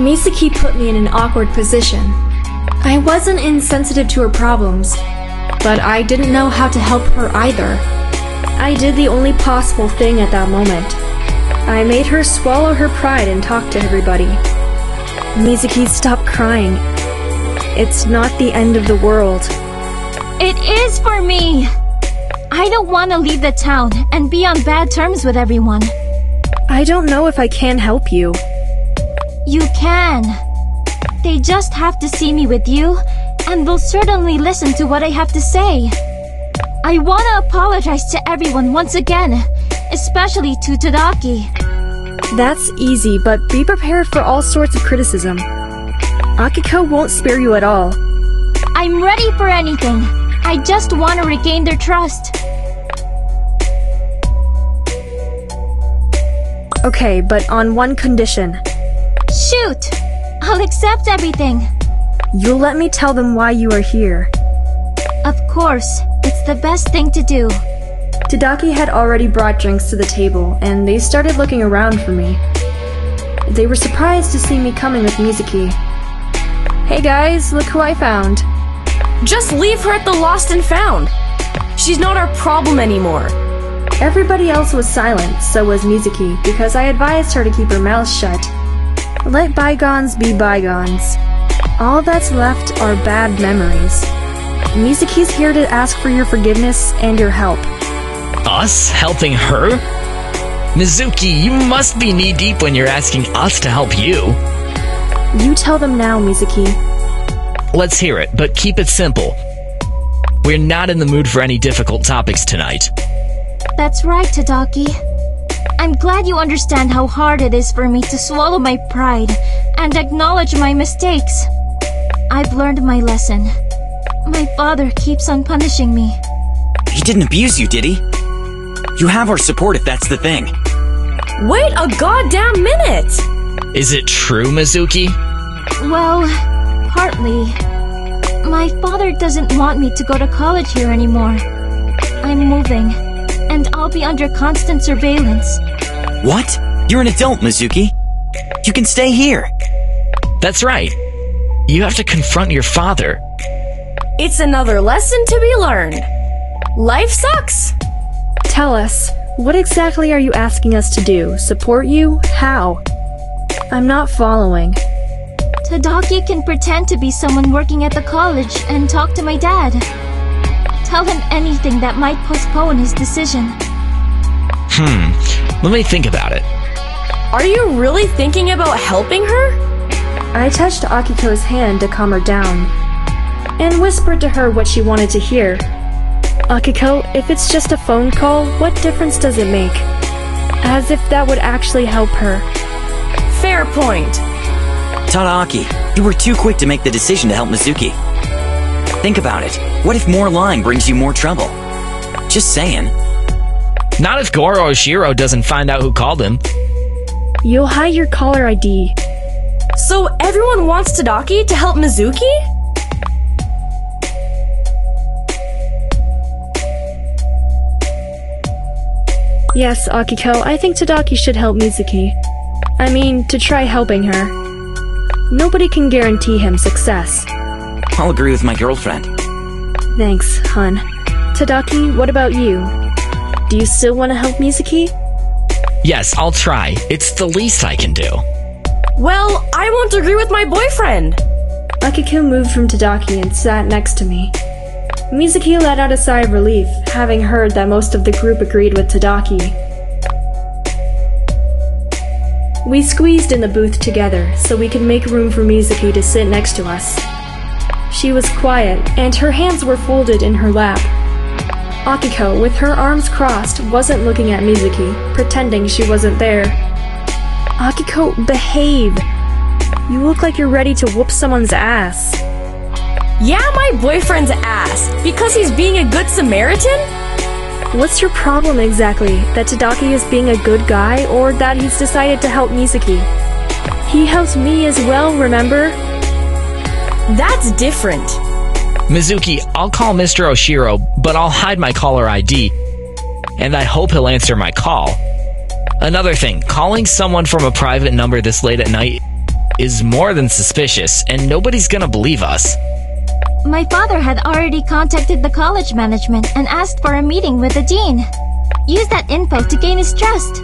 Misaki put me in an awkward position. I wasn't insensitive to her problems, but I didn't know how to help her either. I did the only possible thing at that moment. I made her swallow her pride and talk to everybody. Misaki, stop crying. It's not the end of the world. It is for me! I don't want to leave the town and be on bad terms with everyone. I don't know if I can help you. You can. They just have to see me with you, and they'll certainly listen to what I have to say. I want to apologize to everyone once again, especially to Tadaki. That's easy, but be prepared for all sorts of criticism. Akiko won't spare you at all. I'm ready for anything. I just want to regain their trust. Okay, but on one condition. Shoot! I'll accept everything. You'll let me tell them why you are here. Of course, it's the best thing to do. Tadaki had already brought drinks to the table, and they started looking around for me. They were surprised to see me coming with Misaki. Hey guys, look who I found. Just leave her at the lost and found. She's not our problem anymore. Everybody else was silent, so was Misaki, because I advised her to keep her mouth shut. Let bygones be bygones. All that's left are bad memories. Misaki's here to ask for your forgiveness and your help. Us helping her? Mizuki, you must be knee-deep when you're asking us to help you. You tell them now, Misaki. Let's hear it, but keep it simple. We're not in the mood for any difficult topics tonight. That's right, Tadaki. I'm glad you understand how hard it is for me to swallow my pride and acknowledge my mistakes. I've learned my lesson. My father keeps on punishing me. He didn't abuse you, did he? You have our support if that's the thing. Wait a goddamn minute! Is it true, Mizuki? Well, partly. My father doesn't want me to go to college here anymore. I'm moving, and I'll be under constant surveillance. What? You're an adult, Mizuki. You can stay here. That's right. You have to confront your father. It's another lesson to be learned. Life sucks. Tell us, what exactly are you asking us to do? Support you? How? I'm not following. Tadaki can pretend to be someone working at the college and talk to my dad. Tell him anything that might postpone his decision. Let me think about it. Are you really thinking about helping her? I touched Akiko's hand to calm her down, and whispered to her what she wanted to hear. Akiko, if it's just a phone call, what difference does it make? As if that would actually help her. Fair point. Tadaki, you were too quick to make the decision to help Mizuki. Think about it. What if more lying brings you more trouble? Just saying. Not if Goro Oshiro doesn't find out who called him. You'll hide your caller ID. So everyone wants Tadaki to help Mizuki? Yes, Akiko, I think Tadaki should help Mizuki. I mean, to try helping her. Nobody can guarantee him success. I'll agree with my girlfriend. Thanks, hun. Tadaki, what about you? Do you still want to help Mizuki? Yes, I'll try. It's the least I can do. Well, I won't agree with my boyfriend. Akiko moved from Tadaki and sat next to me. Mizuki let out a sigh of relief, having heard that most of the group agreed with Tadaki. We squeezed in the booth together so we could make room for Mizuki to sit next to us. She was quiet, and her hands were folded in her lap. Akiko, with her arms crossed, wasn't looking at Mizuki, pretending she wasn't there. Akiko, behave! You look like you're ready to whoop someone's ass. Yeah, my boyfriend's ass, because he's being a good Samaritan? What's your problem exactly? That Tadaki is being a good guy, or that he's decided to help Mizuki? He helped me as well, remember? That's different. Mizuki, I'll call Mr. Oshiro, but I'll hide my caller ID. And I hope he'll answer my call. Another thing, calling someone from a private number this late at night is more than suspicious, and nobody's gonna believe us. My father had already contacted the college management and asked for a meeting with the dean. Use that info to gain his trust.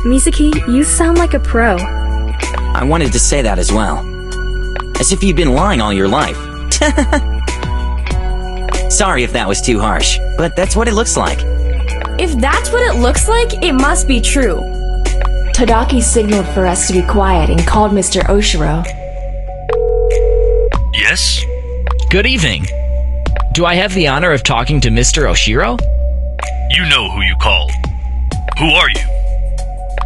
Mizuki, you sound like a pro. I wanted to say that as well. As if you'd been lying all your life. Sorry if that was too harsh, but that's what it looks like. If that's what it looks like, it must be true. Tadaki signaled for us to be quiet and called Mr. Oshiro. Yes? Good evening. Do I have the honor of talking to Mr. Oshiro? You know who you called. Who are you?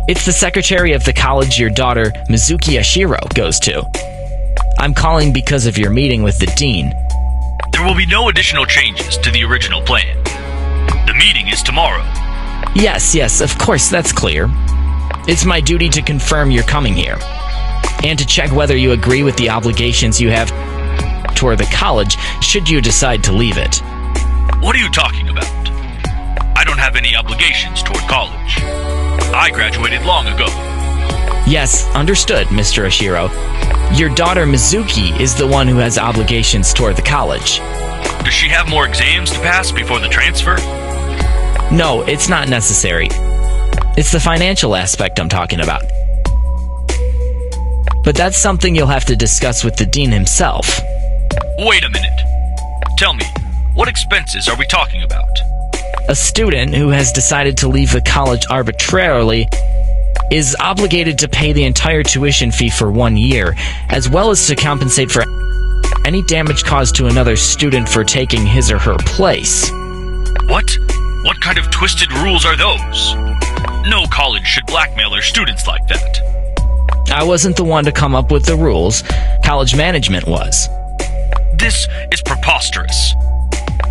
It's the secretary of the college your daughter, Mizuki Oshiro, goes to. I'm calling because of your meeting with the dean. There will be no additional changes to the original plan. The meeting is tomorrow. Yes, of course, that's clear. It's my duty to confirm you're coming here, and to check whether you agree with the obligations you have toward the college should you decide to leave it. What are you talking about? I don't have any obligations toward college. I graduated long ago. Yes, understood, Mr. Oshiro. Your daughter Mizuki is the one who has obligations toward the college. Does she have more exams to pass before the transfer? No, it's not necessary. It's the financial aspect I'm talking about. But that's something you'll have to discuss with the dean himself. Wait a minute. Tell me, what expenses are we talking about? A student who has decided to leave the college arbitrarily is obligated to pay the entire tuition fee for 1 year, as well as to compensate for any damage caused to another student for taking his or her place. What? What kind of twisted rules are those? No college should blackmail their students like that. I wasn't the one to come up with the rules. College management was. This is preposterous.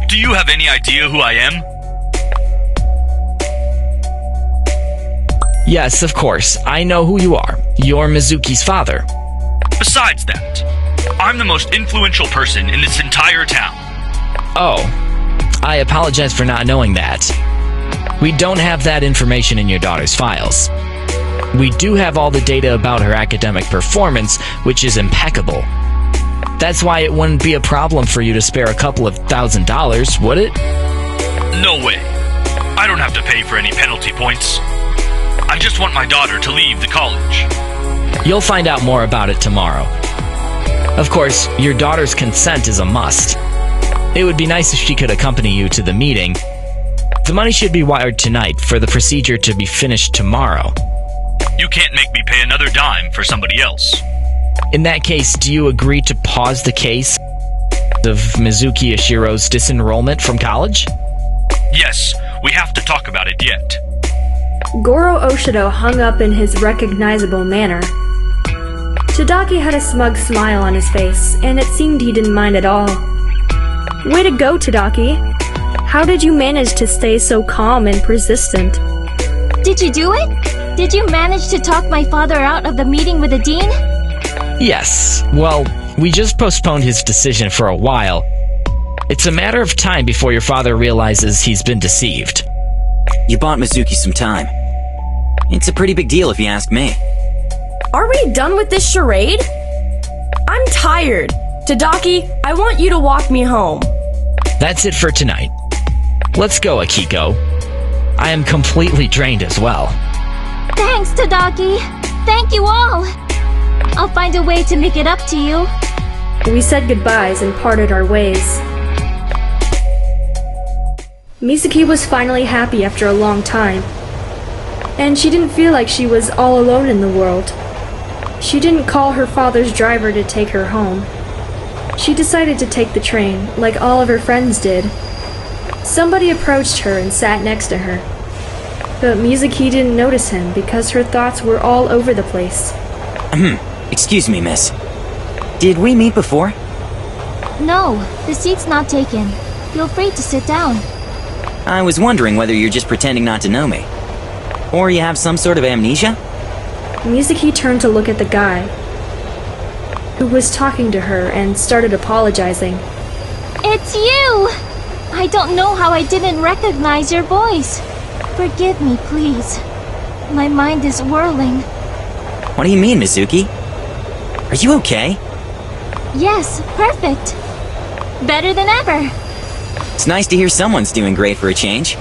Do you have any idea who I am? Yes, of course. I know who you are. You're Mizuki's father. Besides that, I'm the most influential person in this entire town. Oh, I apologize for not knowing that. We don't have that information in your daughter's files. We do have all the data about her academic performance, which is impeccable. That's why it wouldn't be a problem for you to spare a couple of $1,000, would it? No way. I don't have to pay for any penalty points. I just want my daughter to leave the college. You'll find out more about it tomorrow. Of course, your daughter's consent is a must. It would be nice if she could accompany you to the meeting. The money should be wired tonight for the procedure to be finished tomorrow. You can't make me pay another dime for somebody else. In that case, do you agree to pause the case of Mizuki Oshiro's disenrollment from college? Yes, we have to talk about it yet. Goro Oshido hung up in his recognizable manner. Tadaki had a smug smile on his face, and it seemed he didn't mind at all. Way to go, Tadaki! How did you manage to stay so calm and persistent? Did you do it? Did you manage to talk my father out of the meeting with the dean? Yes. Well, we just postponed his decision for a while. It's a matter of time before your father realizes he's been deceived. You bought Mizuki some time. It's a pretty big deal if you ask me. Are we done with this charade? I'm tired. Tadaki, I want you to walk me home. That's it for tonight. Let's go, Akiko. I am completely drained as well. Thanks, Tadaki. Thank you all. I'll find a way to make it up to you. We said goodbyes and parted our ways. Mizuki was finally happy after a long time. And she didn't feel like she was all alone in the world. She didn't call her father's driver to take her home. She decided to take the train, like all of her friends did. Somebody approached her and sat next to her. But Mizuki didn't notice him because her thoughts were all over the place. Excuse me, miss. Did we meet before? No, the seat's not taken. Feel free to sit down. I was wondering whether you're just pretending not to know me. Or you have some sort of amnesia? Mizuki turned to look at the guy who was talking to her and started apologizing. It's you! I don't know how I didn't recognize your voice. Forgive me, please. My mind is whirling. What do you mean, Mizuki? Are you okay? Yes, perfect. Better than ever. It's nice to hear someone's doing great for a change.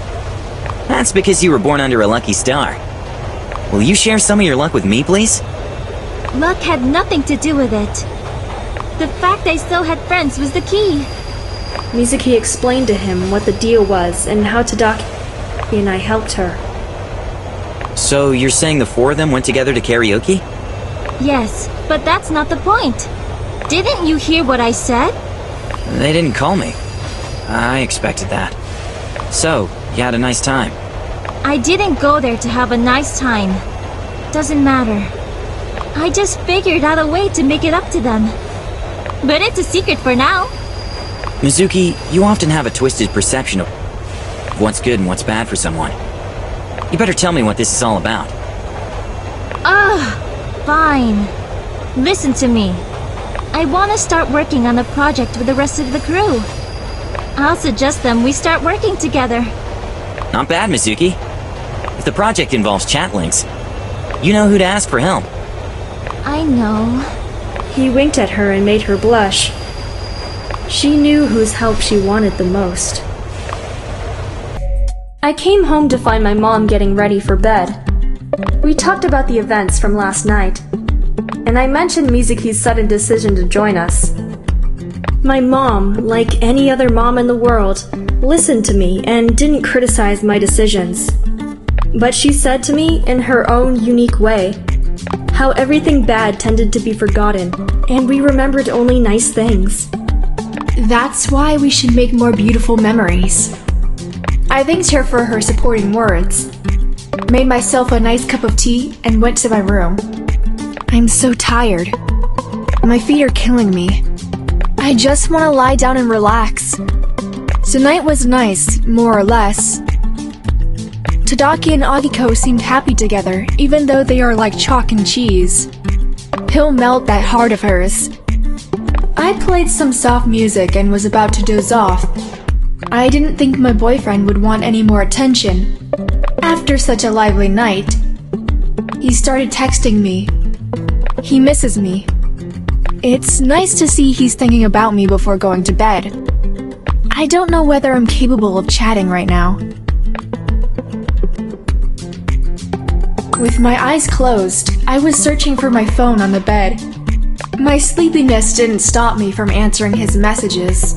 That's because you were born under a lucky star. Will you share some of your luck with me, please? Luck had nothing to do with it. The fact I still had friends was the key. Mizuki explained to him what the deal was and how Tadaki and I helped her. So you're saying the four of them went together to karaoke? Yes, but that's not the point. Didn't you hear what I said? They didn't call me. I expected that. So, you had a nice time. I didn't go there to have a nice time. Doesn't matter. I just figured out a way to make it up to them. But it's a secret for now. Mizuki, you often have a twisted perception of what's good and what's bad for someone. You better tell me what this is all about. Fine. Listen to me. I want to start working on a project with the rest of the crew. I'll suggest them we start working together. Not bad, Mizuki. If the project involves ChatLinx, you know who to ask for help. I know. He winked at her and made her blush. She knew whose help she wanted the most. I came home to find my mom getting ready for bed. We talked about the events from last night, and I mentioned Mizuki's sudden decision to join us. My mom, like any other mom in the world, listened to me and didn't criticize my decisions. But she said to me, in her own unique way, how everything bad tended to be forgotten, and we remembered only nice things. That's why we should make more beautiful memories. I thanked her for her supporting words, made myself a nice cup of tea, and went to my room. I'm so tired. My feet are killing me. I just want to lie down and relax. Tonight was nice, more or less. Tadaki and Akiko seemed happy together, even though they are like chalk and cheese. He'll melt that heart of hers. I played some soft music and was about to doze off. I didn't think my boyfriend would want any more attention. After such a lively night, he started texting me. He misses me. It's nice to see he's thinking about me before going to bed. I don't know whether I'm capable of chatting right now. With my eyes closed, I was searching for my phone on the bed. My sleepiness didn't stop me from answering his messages.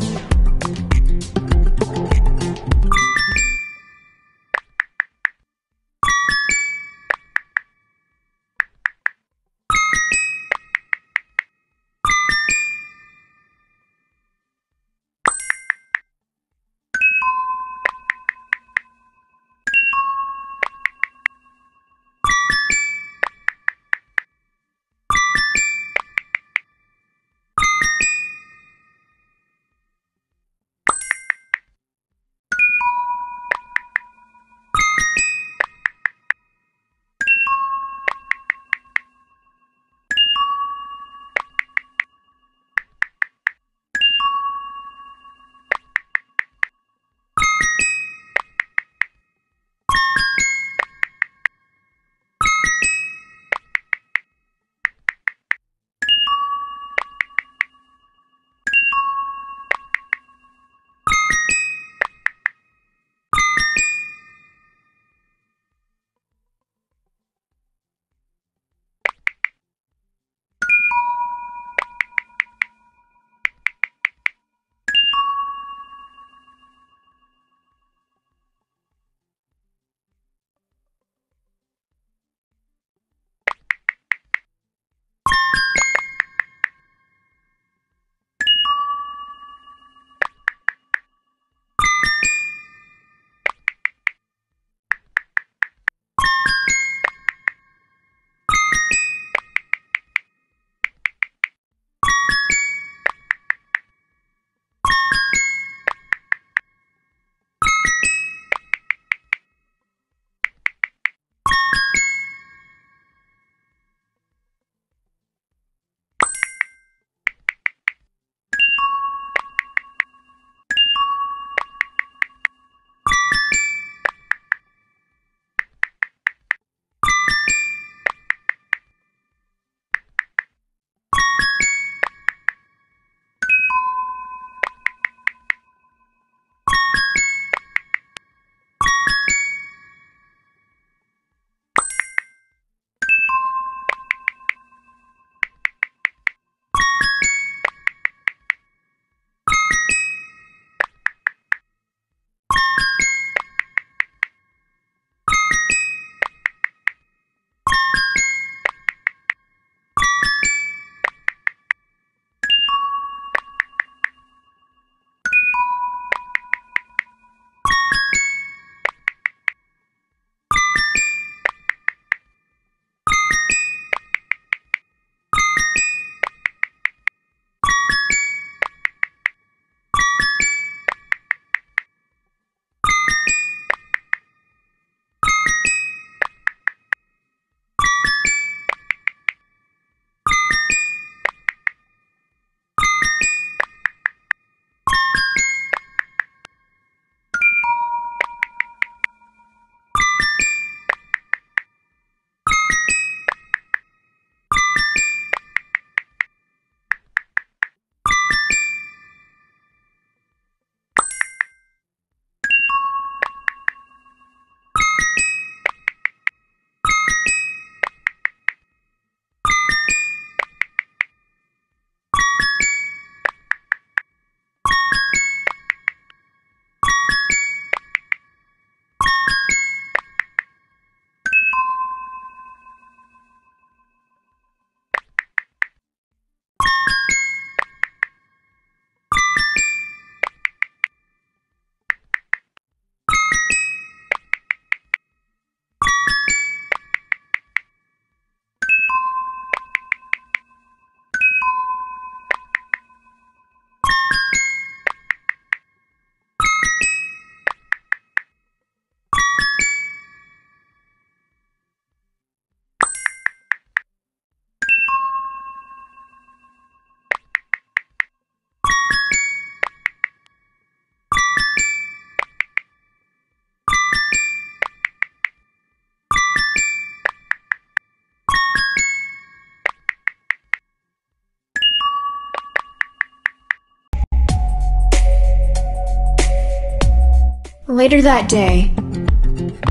Later that day,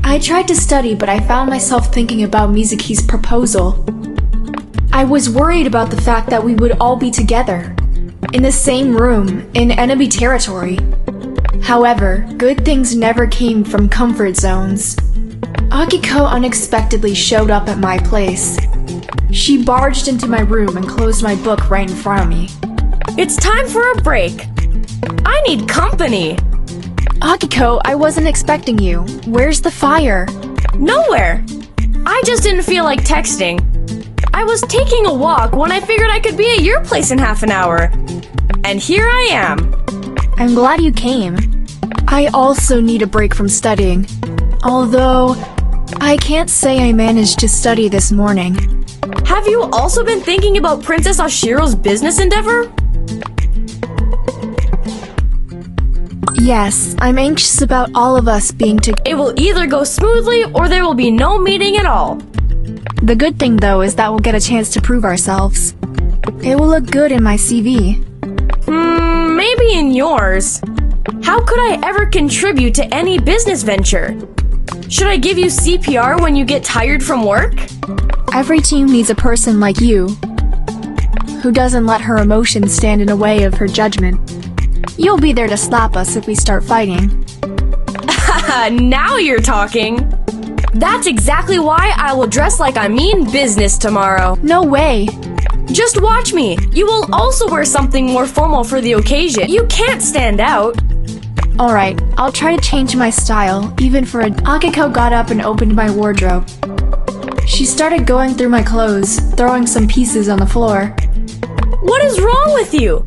I tried to study, but I found myself thinking about Mizuki's proposal. I was worried about the fact that we would all be together, in the same room, in enemy territory. However, good things never came from comfort zones. Akiko unexpectedly showed up at my place. She barged into my room and closed my book right in front of me. It's time for a break. I need company. Akiko, I wasn't expecting you. Where's the fire? Nowhere. I just didn't feel like texting. I was taking a walk when I figured I could be at your place in half an hour. And here I am. I'm glad you came. I also need a break from studying. Although, I can't say I managed to study this morning. Have you also been thinking about Princess Ashiro's business endeavor? Yes, I'm anxious about all of us being together. It will either go smoothly or there will be no meeting at all. The good thing, though, is that we'll get a chance to prove ourselves. It will look good in my CV. Maybe in yours. How could I ever contribute to any business venture? Should I give you CPR when you get tired from work? Every team needs a person like you, who doesn't let her emotions stand in the way of her judgment. You'll be there to slap us if we start fighting. Now you're talking. That's exactly why I will dress like I mean business tomorrow. No way. Just watch me. You will also wear something more formal for the occasion. You can't stand out. Alright, I'll try to change my style, even for a— Akiko got up and opened my wardrobe. She started going through my clothes, throwing some pieces on the floor. What is wrong with you?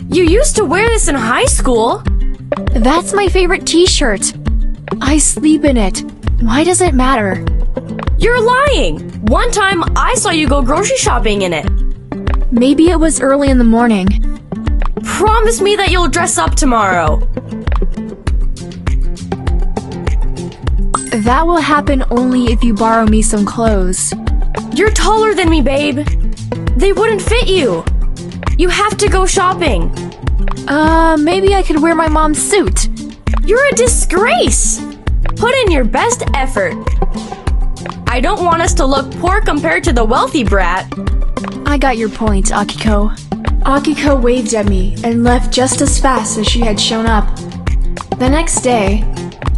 You used to wear this in high school. That's my favorite t-shirt. I sleep in it. Why does it matter? You're lying. One time I saw you go grocery shopping in it. Maybe it was early in the morning. Promise me that you'll dress up tomorrow. That will happen only if you borrow me some clothes. You're taller than me, babe. They wouldn't fit you. You have to go shopping. Maybe I could wear my mom's suit. You're a disgrace. Put in your best effort. I don't want us to look poor compared to the wealthy brat. I got your point, Akiko. Akiko waved at me and left just as fast as she had shown up. The next day,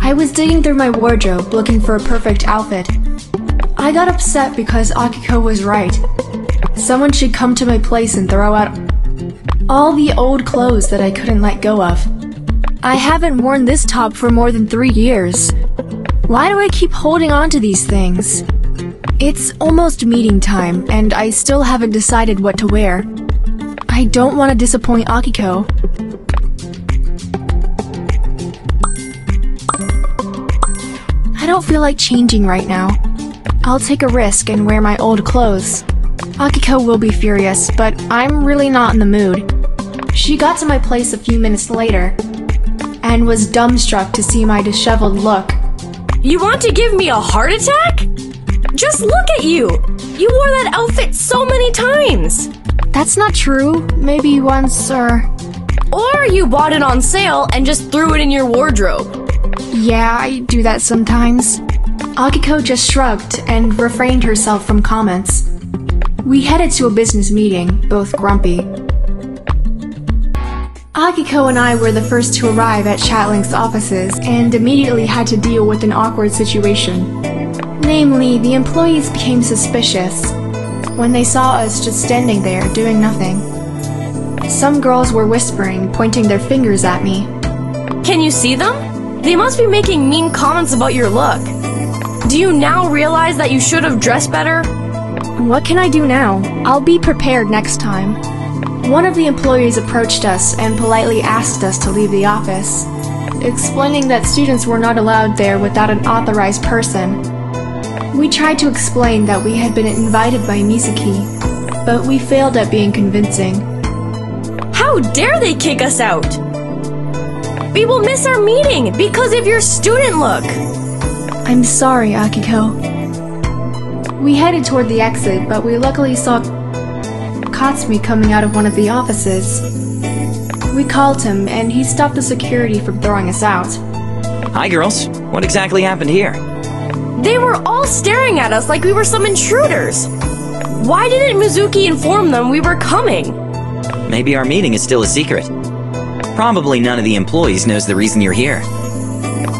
I was digging through my wardrobe looking for a perfect outfit. I got upset because Akiko was right. Someone should come to my place and throw out all the old clothes that I couldn't let go of. I haven't worn this top for more than 3 years. Why do I keep holding on to these things? It's almost meeting time, and I still haven't decided what to wear. I don't want to disappoint Akiko. I don't feel like changing right now. I'll take a risk and wear my old clothes. Akiko will be furious, but I'm really not in the mood. She got to my place a few minutes later, and was dumbstruck to see my disheveled look. You want to give me a heart attack? Just look at you! You wore that outfit so many times! That's not true. Maybe once, or you bought it on sale and just threw it in your wardrobe. Yeah, I do that sometimes. Akiko just shrugged and refrained herself from comments. We headed to a business meeting, both grumpy. Akiko and I were the first to arrive at ChatLinx offices and immediately had to deal with an awkward situation. Namely, the employees became suspicious when they saw us just standing there doing nothing. Some girls were whispering, pointing their fingers at me. Can you see them? They must be making mean comments about your look. Do you now realize that you should have dressed better? What can I do now? I'll be prepared next time. One of the employees approached us and politely asked us to leave the office, explaining that students were not allowed there without an authorized person. We tried to explain that we had been invited by Mizuki, but we failed at being convincing. How dare they kick us out? We will miss our meeting because of your student look. I'm sorry, Akiko. We headed toward the exit, but we luckily saw Katsumi coming out of one of the offices. We called him, and he stopped the security from throwing us out. Hi, girls. What exactly happened here? They were all staring at us like we were some intruders. Why didn't Mizuki inform them we were coming? Maybe our meeting is still a secret. Probably none of the employees knows the reason you're here.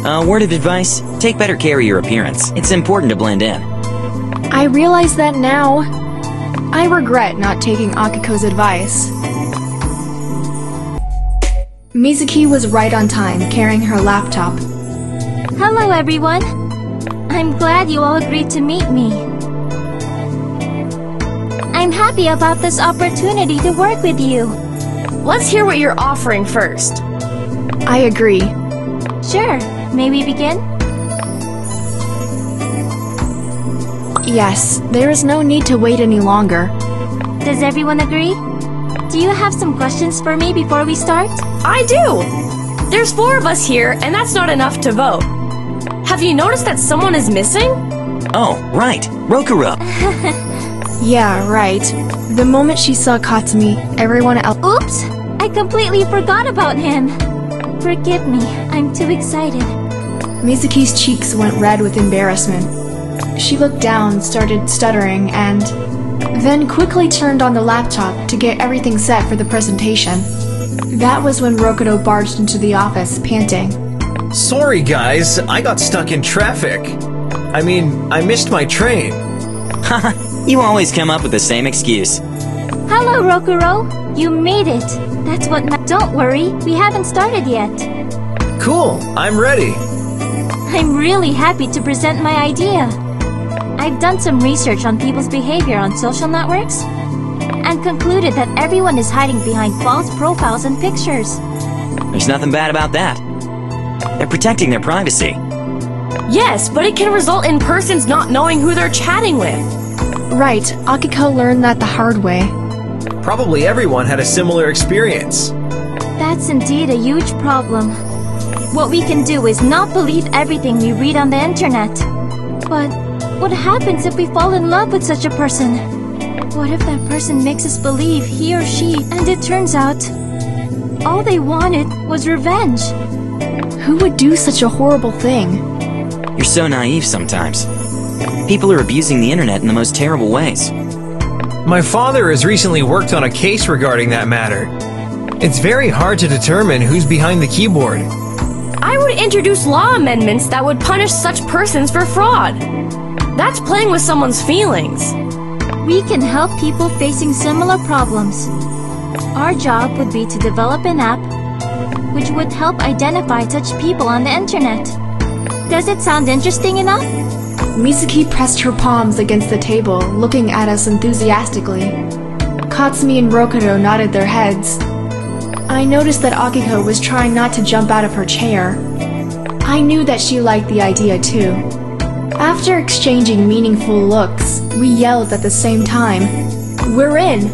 A word of advice, take better care of your appearance. It's important to blend in. I realize that now. I regret not taking Akiko's advice. Mizuki was right on time, carrying her laptop. Hello, everyone. I'm glad you all agreed to meet me. I'm happy about this opportunity to work with you. Let's hear what you're offering first. I agree. Sure. May we begin? Yes, there is no need to wait any longer. Does everyone agree? Do you have some questions for me before we start? I do! There's 4 of us here, and that's not enough to vote. Have you noticed that someone is missing? Oh, right. Rokuro. Yeah, right. The moment she saw Katsumi, everyone else— Oops! I completely forgot about him. Forgive me, I'm too excited. Mizuki's cheeks went red with embarrassment. She looked down, started stuttering, and then quickly turned on the laptop to get everything set for the presentation. That was when Rokuro barged into the office, panting. Sorry guys, I got stuck in traffic. I mean, I missed my train. Haha, you always come up with the same excuse. Hello, Rokuro. You made it. That's what Don't worry, we haven't started yet. Cool, I'm ready. I'm really happy to present my idea. I've done some research on people's behavior on social networks and concluded that everyone is hiding behind false profiles and pictures. There's nothing bad about that. They're protecting their privacy. Yes, but it can result in persons not knowing who they're chatting with. Right, Akiko learned that the hard way. Probably everyone had a similar experience. That's indeed a huge problem. What we can do is not believe everything we read on the internet. But what happens if we fall in love with such a person? What if that person makes us believe he or she, and it turns out all they wanted was revenge? Who would do such a horrible thing? You're so naive sometimes. People are abusing the internet in the most terrible ways. My father has recently worked on a case regarding that matter. It's very hard to determine who's behind the keyboard. I would introduce law amendments that would punish such persons for fraud. That's playing with someone's feelings. We can help people facing similar problems. Our job would be to develop an app which would help identify such people on the internet. Does it sound interesting enough? Mizuki pressed her palms against the table, looking at us enthusiastically. Katsumi and Rokuro nodded their heads. I noticed that Akiko was trying not to jump out of her chair. I knew that she liked the idea too. After exchanging meaningful looks, we yelled at the same time, "We're in!"